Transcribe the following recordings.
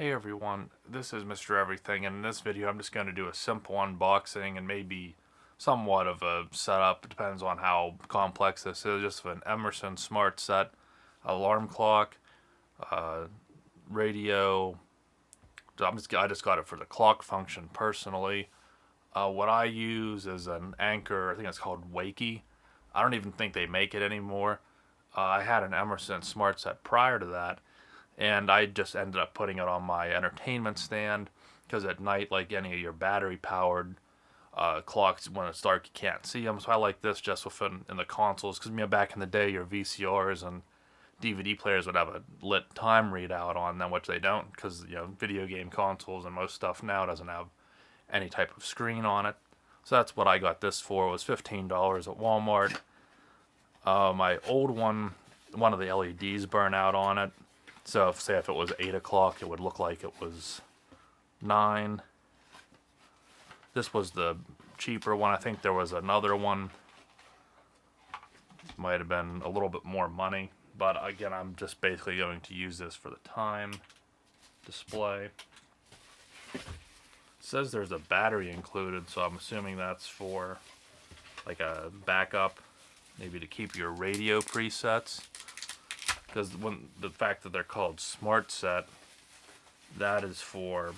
Hey everyone, this is Mr. Everything, and in this video I'm just going to do a simple unboxing and maybe somewhat of a setup. It depends on how complex this is. Just an Emerson SmartSet alarm clock, uh, radio. I just got it for the clock function personally. What I use is an Anchor. I think it's called Wakey. I don't even think they make it anymore. I had an Emerson SmartSet prior to that, and I just ended up putting it on my entertainment stand because at night, like any of your battery powered clocks, when it's dark you can't see them. So I like this just within in the consoles because back in the day your VCRs and DVD players would have a lit time readout on them, which they don't because video game consoles and most stuff now doesn't have any type of screen on it. So that's what I got this for. It was $15 at Walmart. My old one of the LEDs burn out on it. So if it was 8 o'clock, it would look like it was 9. This was the cheaper one. I think there was another one. Might have been a little bit more money. But again, I'm just basically going to use this for the time display. It says there's a battery included, so I'm assuming that's for like a backup, maybe to keep your radio presets. Because the fact that they're called SmartSet, that is for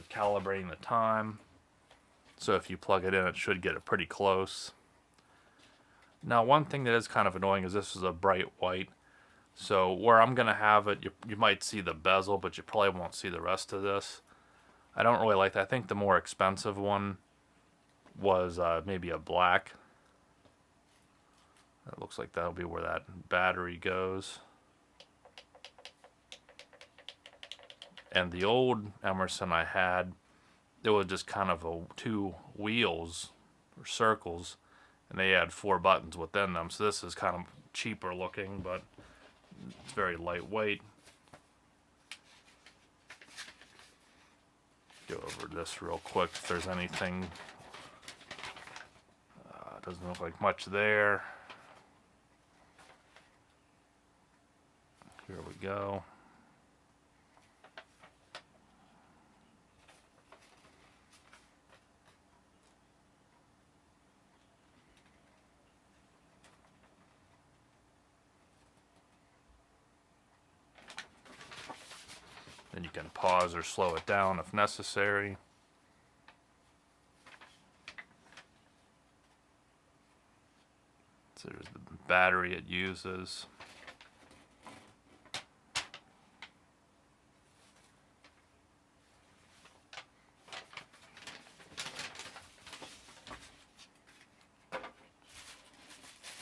calibrating the time. So if you plug it in, it should get it pretty close. Now, one thing that is kind of annoying is this is a bright white. So where I'm going to have it, you might see the bezel, but you probably won't see the rest of this. I don't really like that. I think the more expensive one was maybe a black. It looks like that'll be where that battery goes. And the old Emerson I had, it was just kind of two wheels or circles, and they had 4 buttons within them. So this is kind of cheaper looking, but it's very lightweight. Go over this real quick if there's anything. Doesn't look like much there. Here we go. Then you can pause or slow it down if necessary. So there's the battery it uses.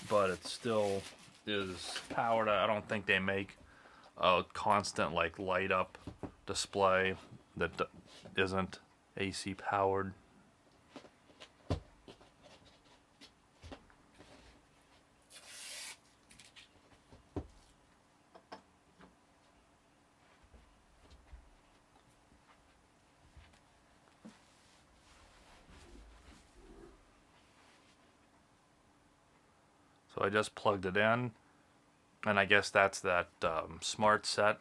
But it still is powered. I don't think they make a constant like light up display that isn't AC powered. So I just plugged it in, and I guess that's that SmartSet,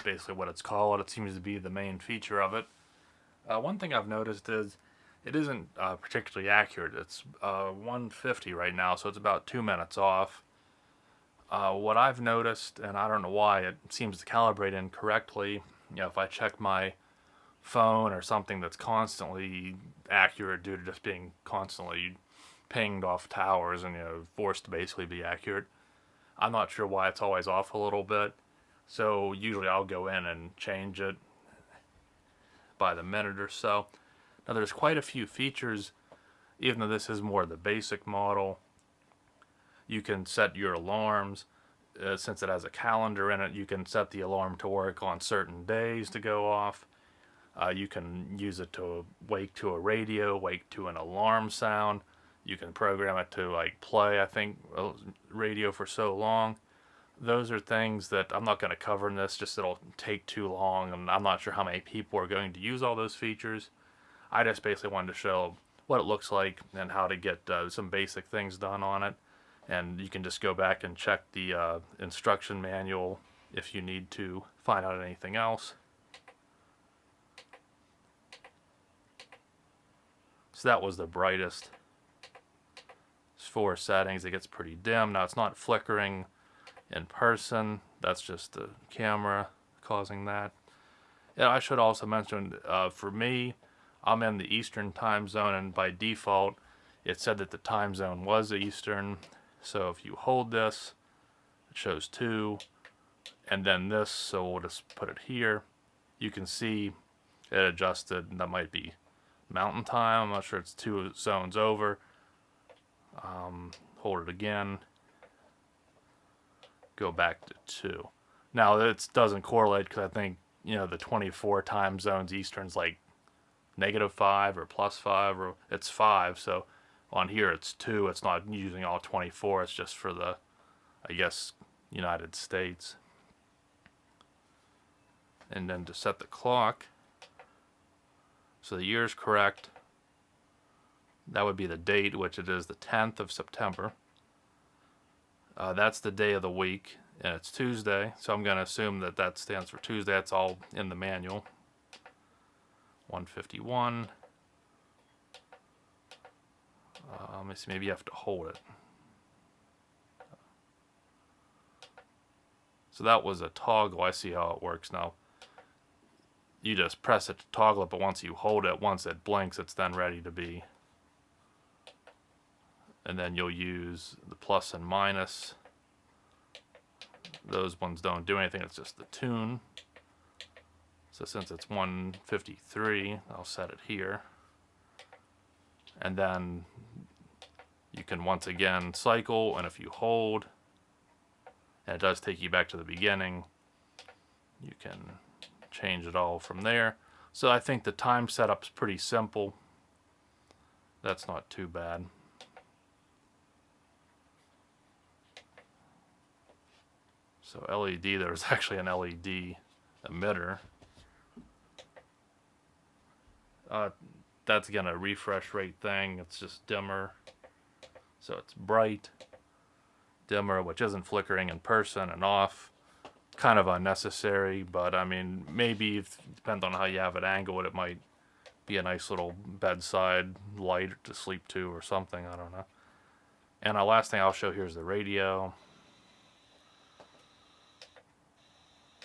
basically what it's called. It seems to be the main feature of it. One thing I've noticed is it isn't particularly accurate. It's 150 right now, so it's about 2 minutes off. What I've noticed, and I don't know why, it seems to calibrate incorrectly. If I check my phone or something that's constantly accurate due to just being constantly pinged off towers and forced to basically be accurate. I'm not sure why it's always off a little bit. So usually I'll go in and change it by the minute or so. Now there's quite a few features, even though this is more the basic model. You can set your alarms. Since it has a calendar in it, you can set the alarm to work on certain days to go off. You can use it to wake to a radio, wake to an alarm sound. You can program it to like play, I think, radio for so long. Those are things that I'm not going to cover in this, just it'll take too long, and I'm not sure how many people are going to use all those features. I just basically wanted to show what it looks like and how to get some basic things done on it. And you can just go back and check the instruction manual if you need to find out anything else. So that was the brightest. There's 4 settings. It gets pretty dim. Now it's not flickering in person. That's just the camera causing that. And I should also mention, for me, I'm in the Eastern time zone, and by default, it said that the time zone was Eastern. So if you hold this, it shows 2, and then this, so we'll just put it here. You can see it adjusted, and that might be Mountain Time. I'm not sure, it's 2 zones over. Hold it again. Go back to 2. Now it doesn't correlate because I think, you know, the 24 time zones Eastern's like -5 or +5, or it's 5. So on here it's 2. It's not using all 24. It's just for the, I guess, United States. And then to set the clock, so the year is correct. That would be the date, which it is the 10th of September. That's the day of the week, and it's Tuesday, so I'm going to assume that that stands for Tuesday. That's all in the manual. 151. Let me see, maybe you have to hold it. So that was a toggle. I see how it works now. You just press it to toggle it, but once you hold it, once it blinks, it's then ready to be. And then you'll use the plus and minus. Those ones don't do anything, it's just the tune. So since it's 153, I'll set it here. And then you can once again cycle, and if you hold, and it does take you back to the beginning, you can change it all from there. So I think the time setup's pretty simple. That's not too bad. So LED, there's actually an LED emitter. That's again a refresh rate thing. It's just dimmer. So it's bright, dimmer, which isn't flickering in person, and off. Kind of unnecessary, but I mean, maybe it depends on how you have it angled. It might be a nice little bedside light to sleep to or something. I don't know. And the last thing I'll show here is the radio.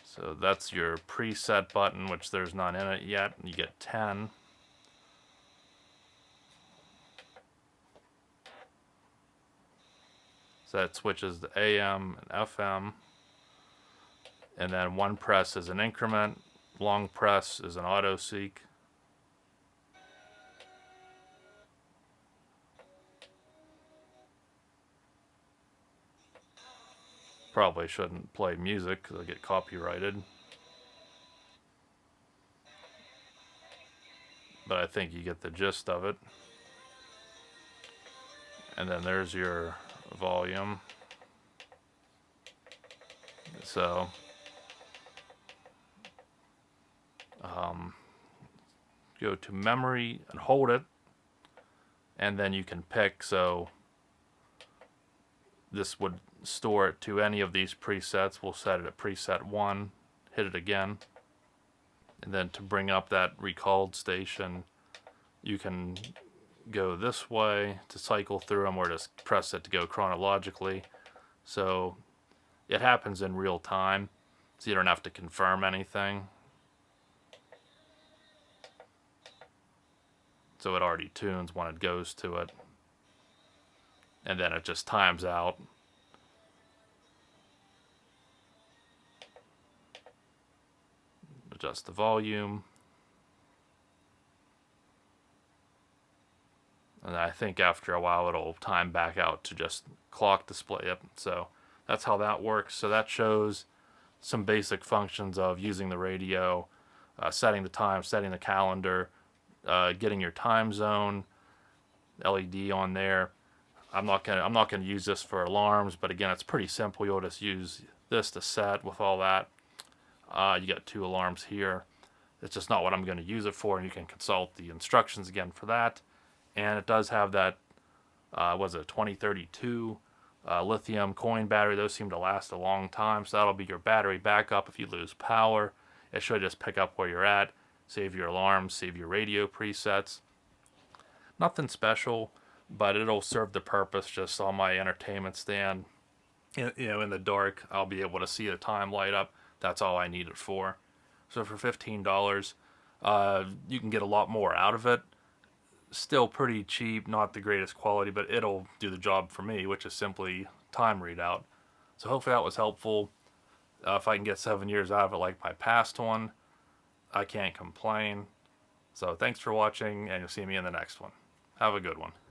So that's your preset button, which there's none in it yet. You get 10. So that switches to AM and FM. And then one press is an increment, long press is an auto seek. Probably shouldn't play music because it'll get copyrighted. But I think you get the gist of it. And then there's your volume. So go to memory and hold it, and then you can pick. So this would store it to any of these presets. We'll set it at preset 1, hit it again, and then to bring up that recalled station, you can go this way to cycle through them, or just press it to go chronologically. So it happens in real time, so you don't have to confirm anything. So it already tunes when it goes to it, and then it just times out. Adjust the volume. And I think after a while it'll time back out to just clock display. Yep. So that's how that works. So that shows some basic functions of using the radio, setting the time, setting the calendar, getting your time zone, LED on there. I'm not gonna use this for alarms, but again, it's pretty simple. You'll just use this to set with all that. You got 2 alarms here. It's just not what I'm going to use it for, and you can consult the instructions again for that. And it does have that, was it 2032 lithium coin battery. Those seem to last a long time, so that'll be your battery backup if you lose power. It should just pick up where you're at, save your alarms, save your radio presets. Nothing special, but it'll serve the purpose just on my entertainment stand. In the dark, I'll be able to see the time light up. That's all I need it for. So for $15, you can get a lot more out of it. Still pretty cheap, not the greatest quality, but it'll do the job for me, which is simply time readout. So hopefully that was helpful. If I can get 7 years out of it like my past one, I can't complain. So thanks for watching, and you'll see me in the next one. Have a good one.